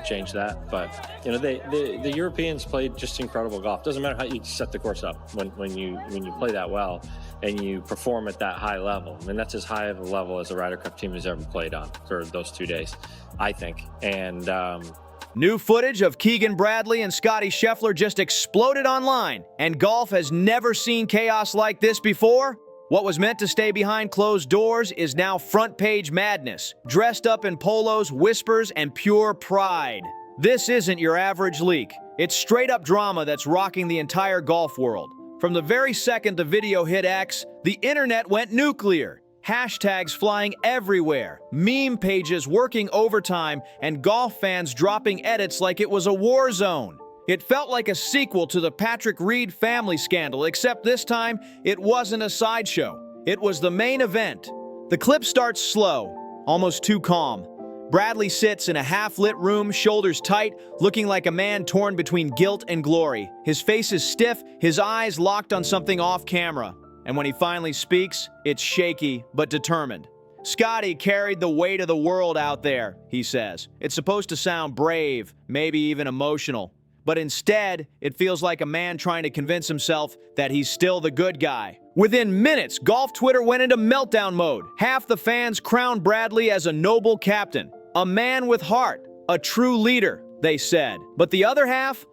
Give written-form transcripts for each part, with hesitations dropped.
change that. But you know, the Europeans played just incredible golf. Doesn't matter how you set the course up when you play that well and you perform at that high level. I mean, that's as high of a level as a Ryder Cup team has ever played on for those 2 days, I think. And new footage of Keegan Bradley and Scottie Scheffler just exploded online, and golf has never seen chaos like this before. What was meant to stay behind closed doors is now front-page madness, dressed up in polos, whispers, and pure pride. This isn't your average leak. It's straight-up drama that's rocking the entire golf world. From the very second the video hit X, the internet went nuclear. Hashtags flying everywhere, meme pages working overtime, and golf fans dropping edits like it was a war zone. It felt like a sequel to the Patrick Reed family scandal, except this time, it wasn't a sideshow. It was the main event. The clip starts slow, almost too calm. Bradley sits in a half-lit room, shoulders tight, looking like a man torn between guilt and glory. His face is stiff, his eyes locked on something off camera. And when he finally speaks, it's shaky but determined. Scottie carried the weight of the world out there, he says. It's supposed to sound brave, maybe even emotional. But instead, it feels like a man trying to convince himself that he's still the good guy. Within minutes, golf Twitter went into meltdown mode. Half the fans crowned Bradley as a noble captain, a man with heart, a true leader, they said. But the other half,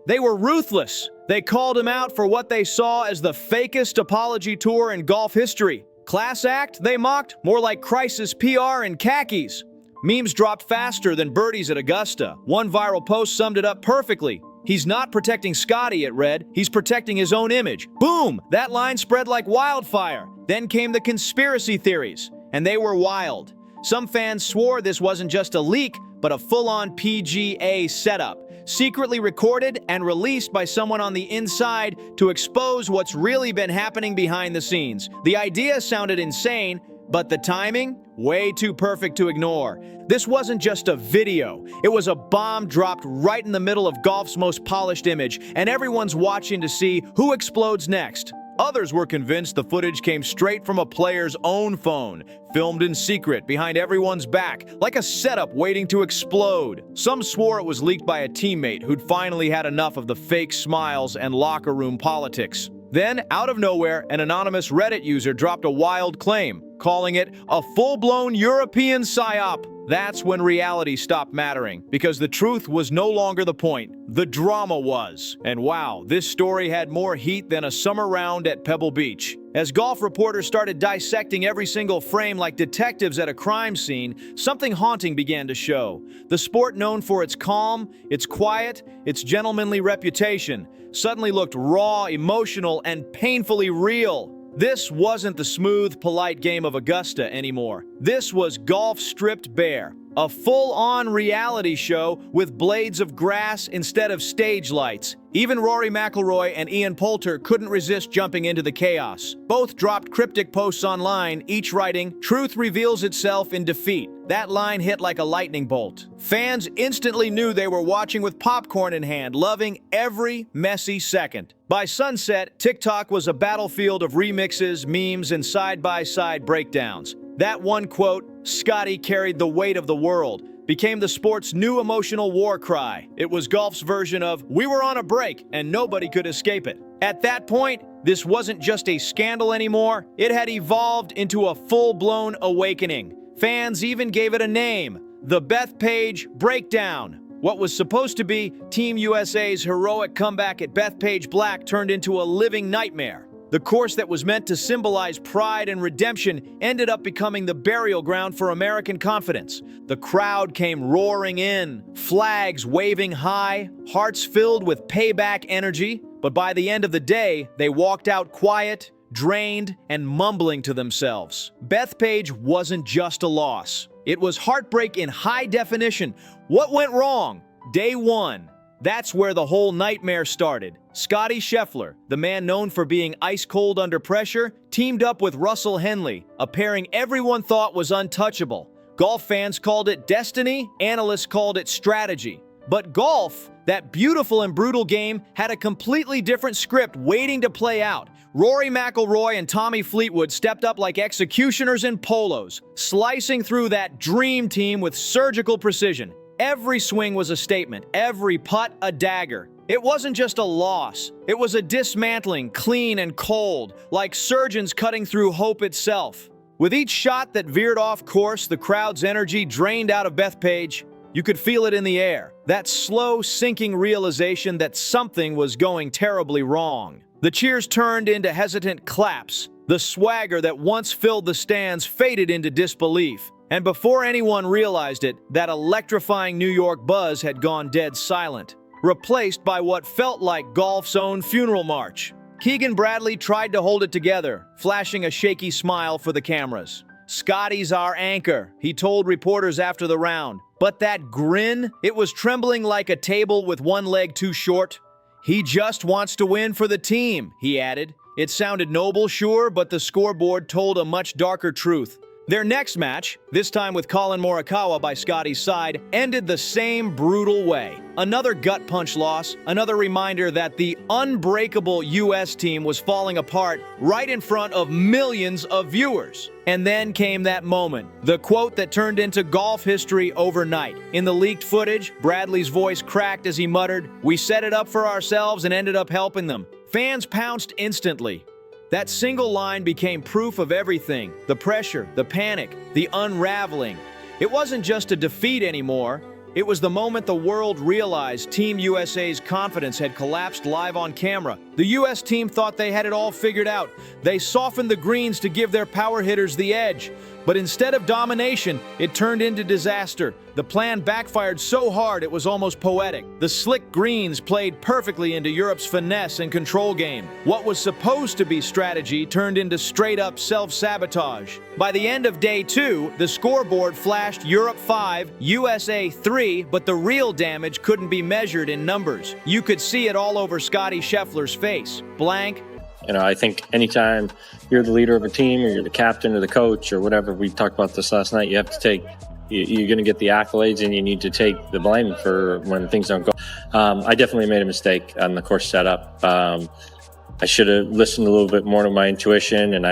they were ruthless. They called him out for what they saw as the fakest apology tour in golf history. Class act, they mocked, more like crisis PR in khakis. Memes dropped faster than birdies at Augusta. One viral post summed it up perfectly. He's not protecting Scottie, it read. He's protecting his own image. Boom! That line spread like wildfire. Then came the conspiracy theories, and they were wild. Some fans swore this wasn't just a leak, but a full-on PGA setup, secretly recorded and released by someone on the inside to expose what's really been happening behind the scenes. The idea sounded insane, but the timing? Way too perfect to ignore. This wasn't just a video. It was a bomb dropped right in the middle of golf's most polished image, and everyone's watching to see who explodes next. Others were convinced the footage came straight from a player's own phone, filmed in secret behind everyone's back, like a setup waiting to explode. Some swore it was leaked by a teammate who'd finally had enough of the fake smiles and locker room politics. Then, out of nowhere, an anonymous Reddit user dropped a wild claim, calling it a full-blown European psyop. That's when reality stopped mattering, because the truth was no longer the point. The drama was. And wow, this story had more heat than a summer round at Pebble Beach. As golf reporters started dissecting every single frame like detectives at a crime scene, something haunting began to show. The sport known for its calm, its quiet, its gentlemanly reputation, suddenly looked raw, emotional, and painfully real. This wasn't the smooth, polite game of Augusta anymore. This was golf stripped bare. A full-on reality show with blades of grass instead of stage lights. Even Rory McIlroy and Ian Poulter couldn't resist jumping into the chaos. Both dropped cryptic posts online, each writing, "Truth reveals itself in defeat." That line hit like a lightning bolt. Fans instantly knew they were watching with popcorn in hand, loving every messy second. By sunset, TikTok was a battlefield of remixes, memes, and side-by-side breakdowns. That one quote, "Scottie carried the weight of the world," became the sport's new emotional war cry. It was golf's version of, "We were on a break and nobody could escape it." At that point, this wasn't just a scandal anymore. It had evolved into a full-blown awakening. Fans even gave it a name, the Bethpage Breakdown. What was supposed to be Team USA's heroic comeback at Bethpage Black turned into a living nightmare. The course that was meant to symbolize pride and redemption ended up becoming the burial ground for American confidence. The crowd came roaring in, flags waving high, hearts filled with payback energy. But by the end of the day, they walked out quiet, drained, and mumbling to themselves. Bethpage wasn't just a loss. It was heartbreak in high definition. What went wrong? Day one. That's where the whole nightmare started. Scottie Scheffler, the man known for being ice-cold under pressure, teamed up with Russell Henley, a pairing everyone thought was untouchable. Golf fans called it destiny, analysts called it strategy. But golf, that beautiful and brutal game, had a completely different script waiting to play out. Rory McIlroy and Tommy Fleetwood stepped up like executioners in polos, slicing through that dream team with surgical precision. Every swing was a statement, every putt a dagger. It wasn't just a loss, it was a dismantling, clean and cold, like surgeons cutting through hope itself. With each shot that veered off course, the crowd's energy drained out of Bethpage. You could feel it in the air, that slow, sinking realization that something was going terribly wrong. The cheers turned into hesitant claps. The swagger that once filled the stands faded into disbelief. And before anyone realized it, that electrifying New York buzz had gone dead silent, replaced by what felt like golf's own funeral march. Keegan Bradley tried to hold it together, flashing a shaky smile for the cameras. "Scottie's our anchor," he told reporters after the round. But that grin, it was trembling like a table with one leg too short. "He just wants to win for the team," he added. It sounded noble, sure, but the scoreboard told a much darker truth. Their next match, this time with Colin Morikawa by Scottie's side, ended the same brutal way. Another gut punch loss, another reminder that the unbreakable U.S. team was falling apart right in front of millions of viewers. And then came that moment, the quote that turned into golf history overnight. In the leaked footage, Bradley's voice cracked as he muttered, "We set it up for ourselves and ended up helping them." Fans pounced instantly. That single line became proof of everything: the pressure, the panic, the unraveling. It wasn't just a defeat anymore. It was the moment the world realized Team USA's confidence had collapsed live on camera. The U.S. team thought they had it all figured out. They softened the greens to give their power hitters the edge. But instead of domination, it turned into disaster. The plan backfired so hard it was almost poetic. The slick greens played perfectly into Europe's finesse and control game. What was supposed to be strategy turned into straight-up self-sabotage. By the end of day 2, the scoreboard flashed Europe 5, USA 3, but the real damage couldn't be measured in numbers. You could see it all over Scottie Scheffler's face. Blank. I think anytime you're the leader of a team, or you're the captain or the coach or whatever, we talked about this last night, you have to take, you're going to get the accolades and you need to take the blame for when things don't go. I definitely made a mistake on the course setup. I should have listened a little bit more to my intuition, and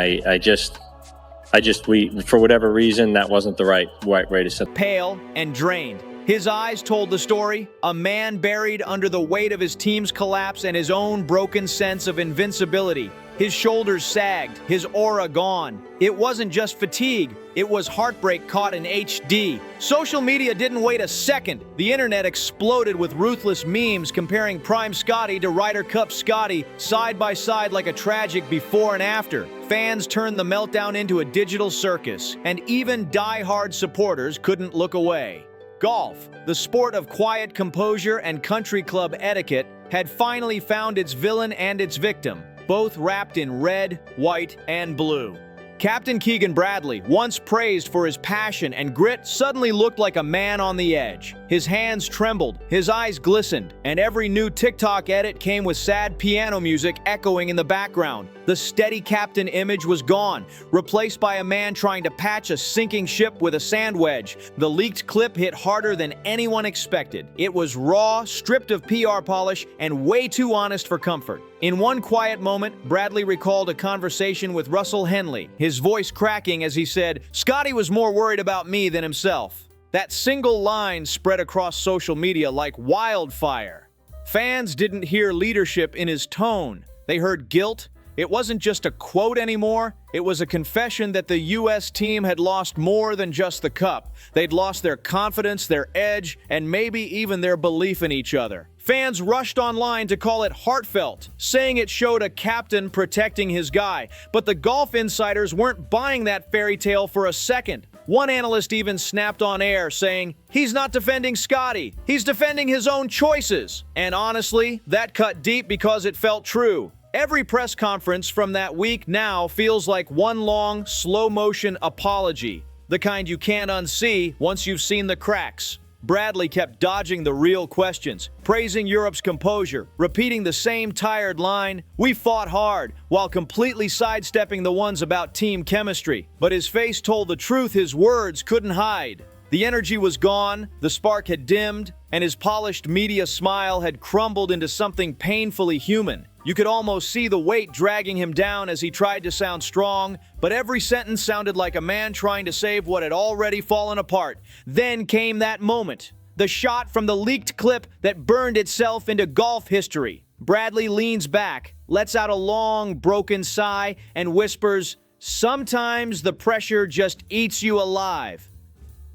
we, for whatever reason, that wasn't the right way to set. Pale and drained. His eyes told the story, a man buried under the weight of his team's collapse and his own broken sense of invincibility. His shoulders sagged, his aura gone. It wasn't just fatigue, it was heartbreak caught in HD. Social media didn't wait a second. The internet exploded with ruthless memes comparing prime Scottie to Ryder Cup Scottie, side by side like a tragic before and after. Fans turned the meltdown into a digital circus, and even die-hard supporters couldn't look away. Golf, the sport of quiet composure and country club etiquette, had finally found its villain and its victim, both wrapped in red, white, and blue. Captain Keegan Bradley, once praised for his passion and grit, suddenly looked like a man on the edge. His hands trembled, his eyes glistened, and every new TikTok edit came with sad piano music echoing in the background. The steady captain image was gone, replaced by a man trying to patch a sinking ship with a sand wedge. The leaked clip hit harder than anyone expected. It was raw, stripped of PR polish, and way too honest for comfort. In one quiet moment, Bradley recalled a conversation with Russell Henley, his voice cracking as he said, "Scottie was more worried about me than himself." That single line spread across social media like wildfire. Fans didn't hear leadership in his tone. They heard guilt. It wasn't just a quote anymore. It was a confession that the U.S. team had lost more than just the cup. They'd lost their confidence, their edge, and maybe even their belief in each other. Fans rushed online to call it heartfelt, saying it showed a captain protecting his guy. But the golf insiders weren't buying that fairy tale for a second. One analyst even snapped on air saying, "He's not defending Scottie, he's defending his own choices." And honestly, that cut deep because it felt true. Every press conference from that week now feels like one long, slow-motion apology, the kind you can't unsee once you've seen the cracks. Bradley kept dodging the real questions, praising Europe's composure, repeating the same tired line, "We fought hard," while completely sidestepping the ones about team chemistry. But his face told the truth his words couldn't hide. The energy was gone, the spark had dimmed, and his polished media smile had crumbled into something painfully human. You could almost see the weight dragging him down as he tried to sound strong, but every sentence sounded like a man trying to save what had already fallen apart. Then came that moment. The shot from the leaked clip that burned itself into golf history. Bradley leans back, lets out a long, broken sigh, and whispers, "Sometimes the pressure just eats you alive."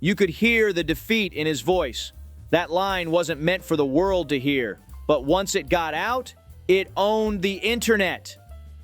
You could hear the defeat in his voice. That line wasn't meant for the world to hear, but once it got out, it owned the internet.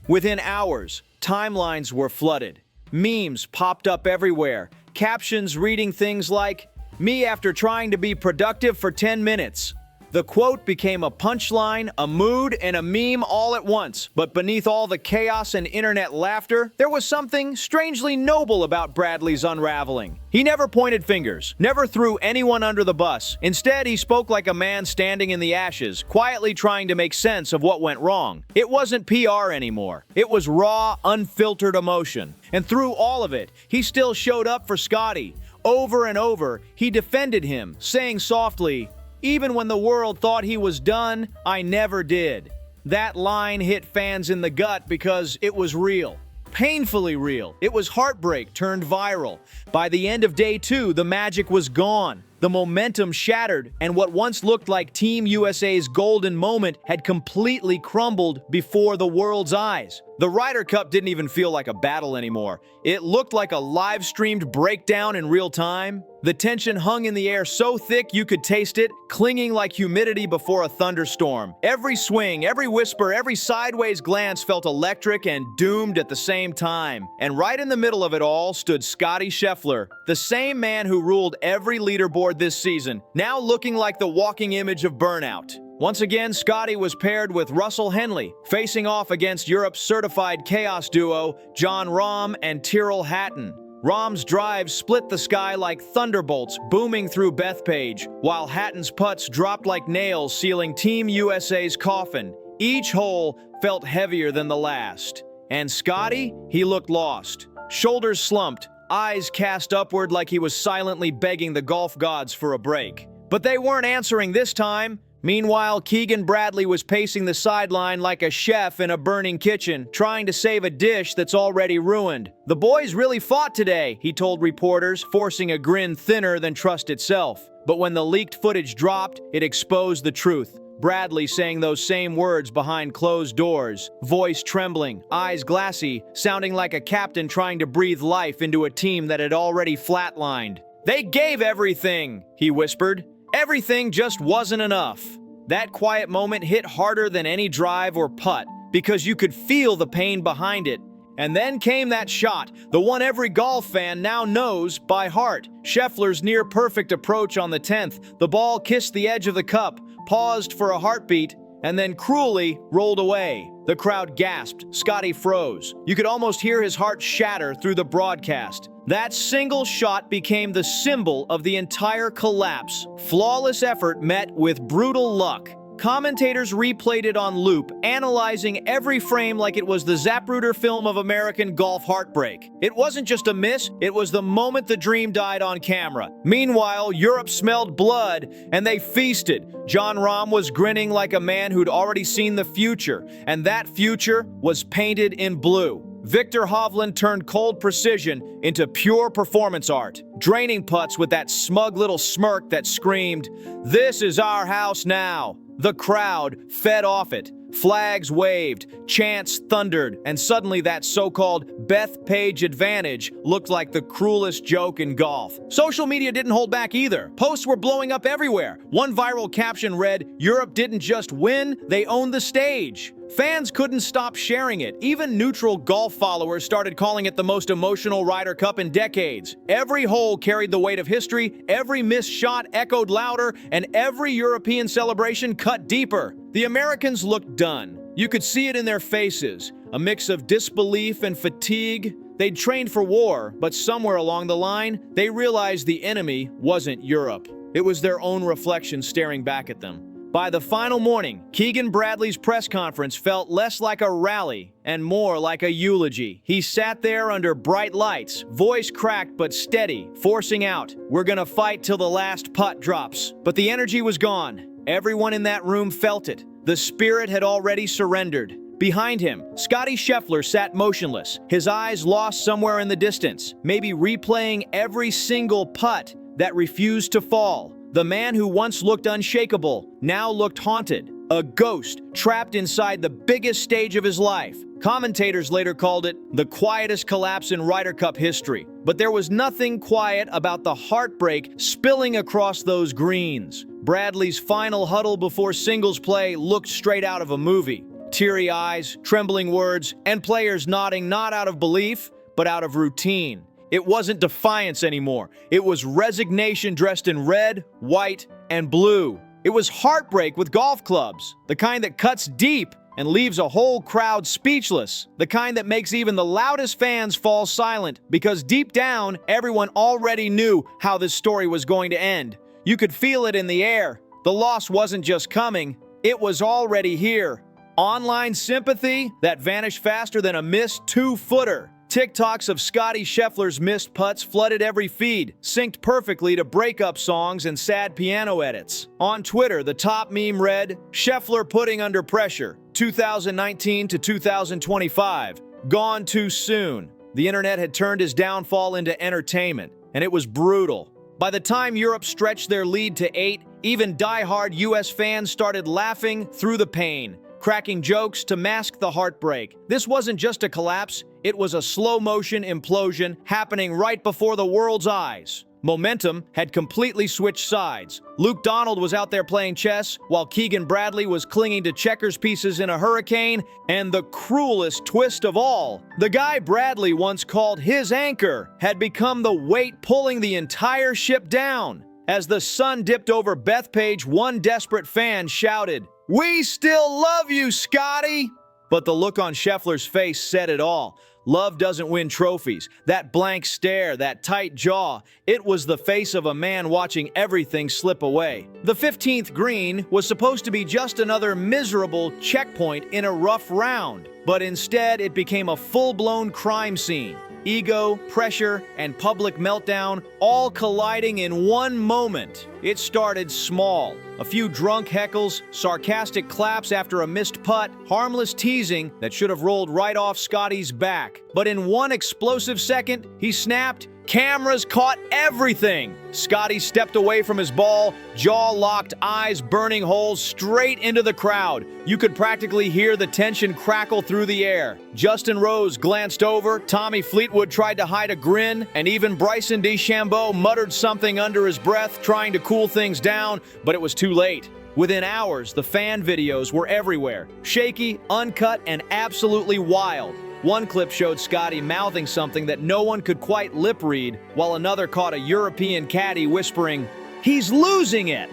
Within hours, timelines were flooded. Memes popped up everywhere, captions reading things like, "Me after trying to be productive for 10 minutes." The quote became a punchline, a mood, and a meme all at once. But beneath all the chaos and internet laughter, there was something strangely noble about Bradley's unraveling. He never pointed fingers, never threw anyone under the bus. Instead, he spoke like a man standing in the ashes, quietly trying to make sense of what went wrong. It wasn't PR anymore. It was raw, unfiltered emotion. And through all of it, he still showed up for Scottie. Over and over, he defended him, saying softly, "Even when the world thought he was done, I never did." That line hit fans in the gut because it was real. Painfully real. It was heartbreak turned viral. By the end of day 2, the magic was gone. The momentum shattered, and what once looked like Team USA's golden moment had completely crumbled before the world's eyes. The Ryder Cup didn't even feel like a battle anymore. It looked like a live-streamed breakdown in real time. The tension hung in the air so thick you could taste it, clinging like humidity before a thunderstorm. Every swing, every whisper, every sideways glance felt electric and doomed at the same time. And right in the middle of it all stood Scottie Scheffler, the same man who ruled every leaderboard this season, now looking like the walking image of burnout. Once again, Scottie was paired with Russell Henley, facing off against Europe's certified chaos duo, Jon Rahm and Tyrrell Hatton. Rahm's drives split the sky like thunderbolts booming through Bethpage, while Hatton's putts dropped like nails sealing Team USA's coffin. Each hole felt heavier than the last. And Scottie, he looked lost. Shoulders slumped, eyes cast upward like he was silently begging the golf gods for a break. But they weren't answering this time. Meanwhile, Keegan Bradley was pacing the sideline like a chef in a burning kitchen, trying to save a dish that's already ruined. "The boys really fought today," he told reporters, forcing a grin thinner than trust itself. But when the leaked footage dropped, it exposed the truth. Bradley saying those same words behind closed doors, voice trembling, eyes glassy, sounding like a captain trying to breathe life into a team that had already flatlined. "They gave everything," he whispered. "Everything just wasn't enough." That quiet moment hit harder than any drive or putt because you could feel the pain behind it. And then came that shot, the one every golf fan now knows by heart. Scheffler's near-perfect approach on the 10th. The ball kissed the edge of the cup, paused for a heartbeat, and then cruelly rolled away. The crowd gasped. Scottie froze. You could almost hear his heart shatter through the broadcast. That single shot became the symbol of the entire collapse. Flawless effort met with brutal luck. Commentators replayed it on loop, analyzing every frame like it was the Zapruder film of American golf heartbreak. It wasn't just a miss, it was the moment the dream died on camera. Meanwhile, Europe smelled blood, and they feasted. Jon Rahm was grinning like a man who'd already seen the future, and that future was painted in blue. Viktor Hovland turned cold precision into pure performance art, draining putts with that smug little smirk that screamed, "This is our house now." The crowd fed off it. Flags waved, chants thundered, and suddenly that so-called Bethpage advantage looked like the cruelest joke in golf. Social media didn't hold back either. Posts were blowing up everywhere. One viral caption read, "Europe didn't just win, they owned the stage." Fans couldn't stop sharing it. Even neutral golf followers started calling it the most emotional Ryder Cup in decades. Every hole carried the weight of history, every missed shot echoed louder, and every European celebration cut deeper. The Americans looked done. You could see it in their faces, a mix of disbelief and fatigue. They'd trained for war, but somewhere along the line, they realized the enemy wasn't Europe. It was their own reflection staring back at them. By the final morning, Keegan Bradley's press conference felt less like a rally and more like a eulogy. He sat there under bright lights, voice cracked but steady, forcing out, "We're gonna fight till the last putt drops." But the energy was gone. Everyone in that room felt it. The spirit had already surrendered. Behind him, Scottie Scheffler sat motionless, his eyes lost somewhere in the distance, maybe replaying every single putt that refused to fall. The man who once looked unshakable now looked haunted, a ghost trapped inside the biggest stage of his life. Commentators later called it the quietest collapse in Ryder Cup history. But there was nothing quiet about the heartbreak spilling across those greens. Bradley's final huddle before singles play looked straight out of a movie. Teary eyes, trembling words, and players nodding not out of belief, but out of routine. It wasn't defiance anymore. It was resignation dressed in red, white, and blue. It was heartbreak with golf clubs, the kind that cuts deep and leaves a whole crowd speechless, the kind that makes even the loudest fans fall silent because deep down, everyone already knew how this story was going to end. You could feel it in the air. The loss wasn't just coming, it was already here. Online sympathy that vanished faster than a missed two-footer. TikToks of Scottie Scheffler's missed putts flooded every feed, synced perfectly to breakup songs and sad piano edits. On Twitter, the top meme read, "Scheffler putting under pressure, 2019 to 2025, gone too soon." The internet had turned his downfall into entertainment, and it was brutal. By the time Europe stretched their lead to 8, even die-hard US fans started laughing through the pain, cracking jokes to mask the heartbreak. This wasn't just a collapse, it was a slow-motion implosion happening right before the world's eyes. Momentum had completely switched sides. Luke Donald was out there playing chess, while Keegan Bradley was clinging to checkers pieces in a hurricane, and the cruelest twist of all, the guy Bradley once called his anchor had become the weight pulling the entire ship down. As the sun dipped over Bethpage, one desperate fan shouted, "We still love you, Scottie!" But the look on Scheffler's face said it all. Love doesn't win trophies. That blank stare, that tight jaw, it was the face of a man watching everything slip away. The 15th green was supposed to be just another miserable checkpoint in a rough round, but instead it became a full-blown crime scene. Ego, pressure, and public meltdown all colliding in one moment. It started small. A few drunk heckles, sarcastic claps after a missed putt, harmless teasing that should have rolled right off Scottie's back. But in one explosive second, he snapped. Cameras caught everything. Scottie stepped away from his ball, jaw locked, eyes burning holes straight into the crowd. You could practically hear the tension crackle through the air. Justin Rose glanced over, Tommy Fleetwood tried to hide a grin, and even Bryson DeChambeau muttered something under his breath, trying to cool things down, but it was too late. Within hours, the fan videos were everywhere, shaky, uncut, and absolutely wild. One clip showed Scottie mouthing something that no one could quite lip read, while another caught a European caddy whispering, "He's losing it!"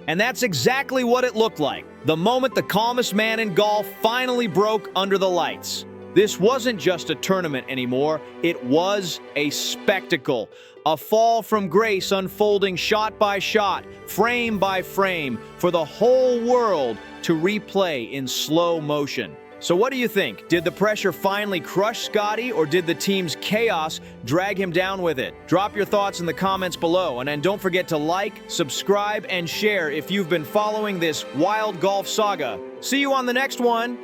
And that's exactly what it looked like, the moment the calmest man in golf finally broke under the lights. This wasn't just a tournament anymore, it was a spectacle. A fall from grace unfolding shot by shot, frame by frame, for the whole world to replay in slow motion. So what do you think? Did the pressure finally crush Scottie, or did the team's chaos drag him down with it? Drop your thoughts in the comments below, and then don't forget to like, subscribe, and share if you've been following this wild golf saga. See you on the next one!